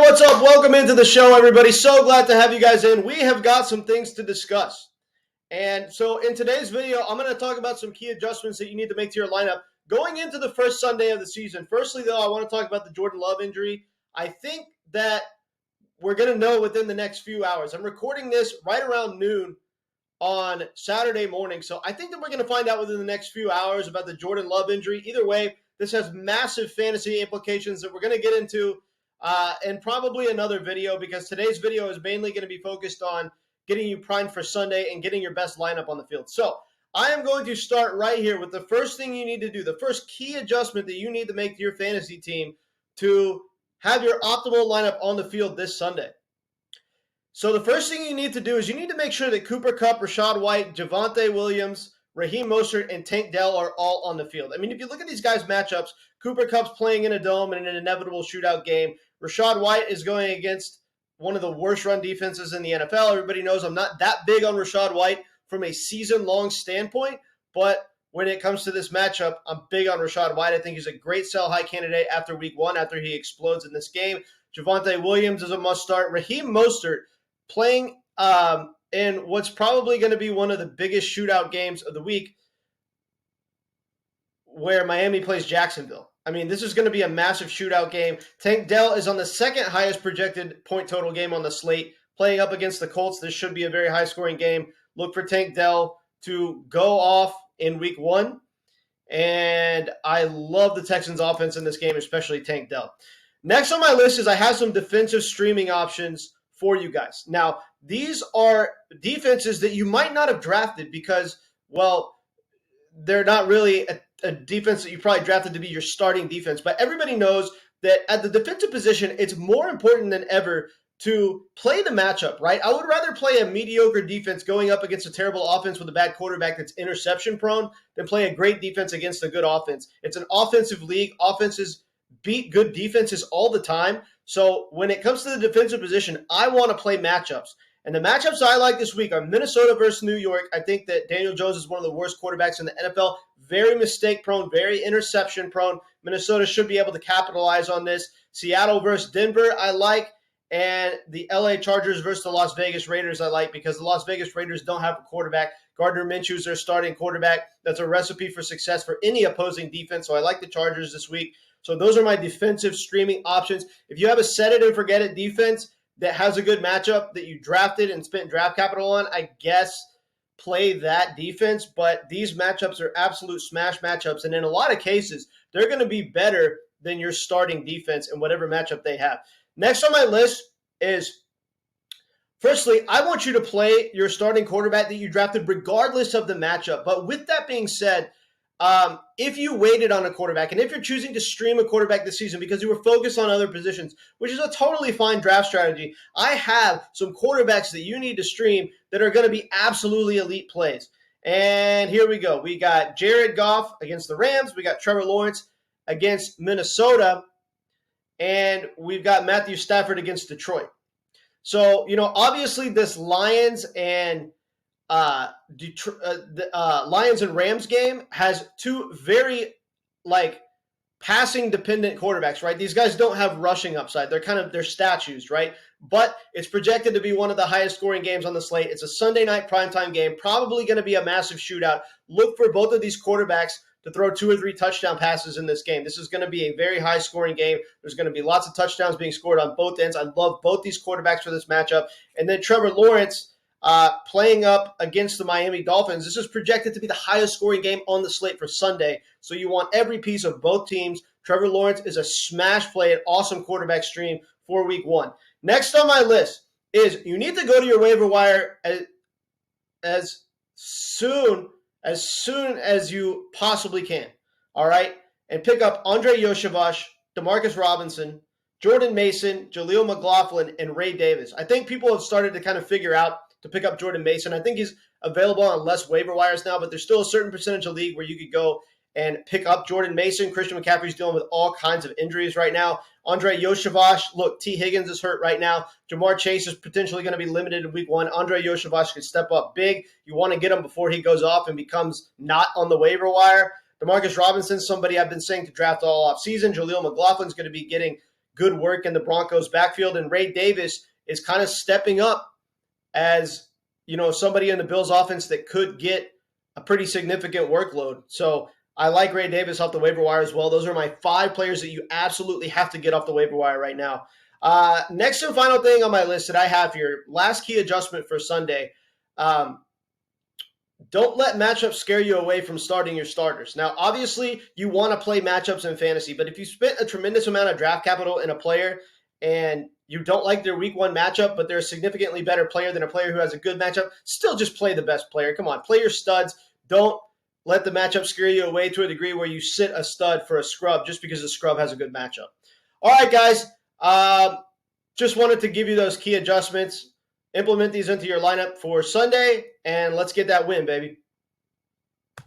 what's up? Welcome into the show, everybody. So glad to have you guys in. We have got some things to discuss. And so in today's video, I'm going to talk about some key adjustments that you need to make to your lineup going into the first Sunday of the season. Firstly, though, I want to talk about the Jordan Love injury. I think that we're going to know within the next few hours. I'm recording this right around noon on Saturday morning. So I think that we're going to find out within the next few hours about the Jordan Love injury. Either way, this has massive fantasy implications that we're going to get into and probably another video, because today's video is mainly going to be focused on getting you primed for Sunday and getting your best lineup on the field. So I am going to start right here with the first thing you need to do, the first key adjustment that you need to make to your fantasy team to have your optimal lineup on the field this Sunday. So the first thing you need to do is you need to make sure that Cooper Kupp, Rachaad White, Javonte Williams, Raheem Mostert, and Tank Dell are all on the field. I mean, if you look at these guys' matchups, Cooper Kupp's playing in a dome in an inevitable shootout game. Rachaad White is going against one of the worst run defenses in the NFL. Everybody knows I'm not that big on Rachaad White from a season-long standpoint, but when it comes to this matchup, I'm big on Rachaad White. I think he's a great sell-high candidate after week one, after he explodes in this game. Javonte Williams is a must-start. Raheem Mostert playing in what's probably going to be one of the biggest shootout games of the week, where Miami plays Jacksonville. I mean, this is going to be a massive shootout game. Tank Dell is on the second highest projected point total game on the slate, playing up against the Colts. This should be a very high-scoring game. Look for Tank Dell to go off in week one. And I love the Texans' offense in this game, especially Tank Dell. Next on my list is I have some defensive streaming options for you guys. Now, these are defenses that you might not have drafted because, well, they're not really a defense that you probably drafted to be your starting defense. But everybody knows that at the defensive position, it's more important than ever to play the matchup, right? I would rather play a mediocre defense going up against a terrible offense with a bad quarterback that's interception prone than play a great defense against a good offense. It's an offensive league. Offenses beat good defenses all the time. So when it comes to the defensive position, I want to play matchups. And the matchups I like this week are Minnesota versus New York. I think that Daniel Jones is one of the worst quarterbacks in the NFL. Very mistake-prone, very interception-prone. Minnesota should be able to capitalize on this. Seattle versus Denver, I like. And the LA Chargers versus the Las Vegas Raiders, I like, because the Las Vegas Raiders don't have a quarterback. Gardner Minshew is their starting quarterback. That's a recipe for success for any opposing defense. So I like the Chargers this week. So those are my defensive streaming options. If you have a set-it-and-forget-it defense that has a good matchup that you drafted and spent draft capital on, I guess play that defense. But these matchups are absolute smash matchups. And in a lot of cases, they're going to be better than your starting defense in whatever matchup they have. Next on my list is, firstly, I want you to play your starting quarterback that you drafted regardless of the matchup. But with that being said, if you waited on a quarterback, and if you're choosing to stream a quarterback this season because you were focused on other positions, which is a totally fine draft strategy, I have some quarterbacks that you need to stream that are going to be absolutely elite plays. And here we go. We got Jared Goff against the Rams. We got Trevor Lawrence against Minnesota. And we've got Matthew Stafford against Detroit. So, obviously this Lions and Lions and Rams game has two very passing dependent quarterbacks, right? These guys don't have rushing upside. They're statues, right? But it's projected to be one of the highest scoring games on the slate. It's a Sunday night primetime game, probably going to be a massive shootout. Look for both of these quarterbacks to throw 2 or 3 touchdown passes in this game. This is going to be a very high scoring game. There's going to be lots of touchdowns being scored on both ends. I love both these quarterbacks for this matchup. And then Trevor Lawrence playing up against the Miami Dolphins. This is projected to be the highest scoring game on the slate for Sunday. So you want every piece of both teams. Trevor Lawrence is a smash play, an awesome quarterback stream for week one. Next on my list is you need to go to your waiver wire as soon as you possibly can, all right? And pick up Andre Yoshavash, Demarcus Robinson, Jordan Mason, Jaleel McLaughlin, and Ray Davis. I think people have started to kind of figure out to pick up Jordan Mason. I think he's available on less waiver wires now, but there's still a certain percentage of league where you could go and pick up Jordan Mason. Christian McCaffrey's dealing with all kinds of injuries right now. Andre Yoshavash, look, T. Higgins is hurt right now. Jamar Chase is potentially going to be limited in week one. Andre Yoshavash could step up big. You want to get him before he goes off and becomes not on the waiver wire. Demarcus Robinson, somebody I've been saying to draft all off season. Jaleel McLaughlin's going to be getting good work in the Broncos backfield, and Ray Davis is kind of stepping up as, somebody in the Bills offense that could get a pretty significant workload. So I like Ray Davis off the waiver wire as well. Those are my 5 players that you absolutely have to get off the waiver wire right now. Next and final thing on my list that I have here, last key adjustment for Sunday. Don't let matchups scare you away from starting your starters. Now, obviously, you want to play matchups in fantasy, but if you spent a tremendous amount of draft capital in a player and you don't like their week 1 matchup, but they're a significantly better player than a player who has a good matchup, still just play the best player. Come on, play your studs. Don't let the matchup scare you away to a degree where you sit a stud for a scrub just because the scrub has a good matchup. All right, guys. Just wanted to give you those key adjustments. Implement these into your lineup for Sunday, and let's get that win, baby.